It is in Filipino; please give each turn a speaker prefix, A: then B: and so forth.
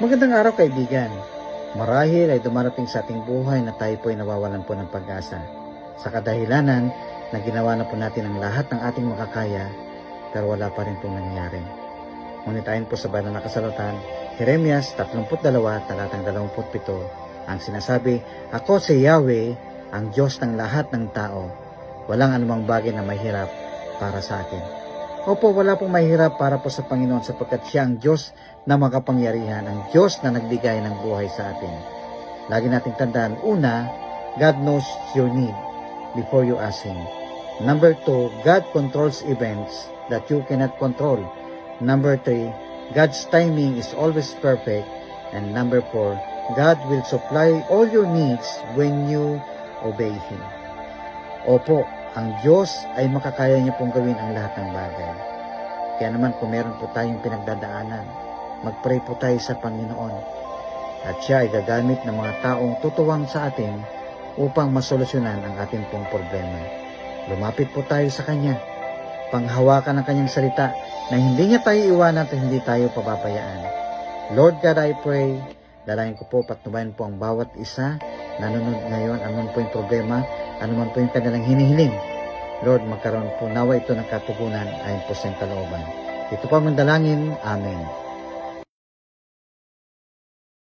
A: Magandang araw kaibigan. Marahil ay dumarating sa ating buhay na tayo po ay nawawalan po ng pag-asa. Sa kadahilanan na ginawa na po natin ang lahat ng ating makakaya, pero wala pa rin pong nangyayari. Ngunit ayon po sa banal na kasulatan, Jeremias 32, talatang 27, ang sinasabi, "Ako si Yahweh, ang Diyos ng lahat ng tao. Walang anumang bagay na mahirap para sa akin." Opo, wala pong mahirap para po sa Panginoon sapagkat siya ang Diyos na makapangyarihan, ang Diyos na nagbigay ng buhay sa atin. Lagi nating tandaan, una, God knows your need before you ask Him. Number 2, God controls events that you cannot control. Number 3, God's timing is always perfect. And number 4, God will supply all your needs when you obey Him. Opo, ang Diyos ay makakaya niya pong gawin ang lahat ng bagay. Kaya naman kung meron po tayong pinagdadaanan, mag-pray po tayo sa Panginoon. At siya ay gagamit ng mga taong tutuwang sa atin upang masolusyonan ang ating pong problema. Lumapit po tayo sa Kanya. Panghawakan ang Kanyang salita na hindi niya tayo iwanan at hindi tayo pababayaan. Lord God, I pray, dalangin ko po patnubayan po ang bawat isa nanonood ngayon, anuman po yung problema, anuman po yung kanilang hinihiling. Lord, magkaroon po nawa ito ng katugunan ayon po sa iyong kalooban. Ito po ang dalangin. Amen.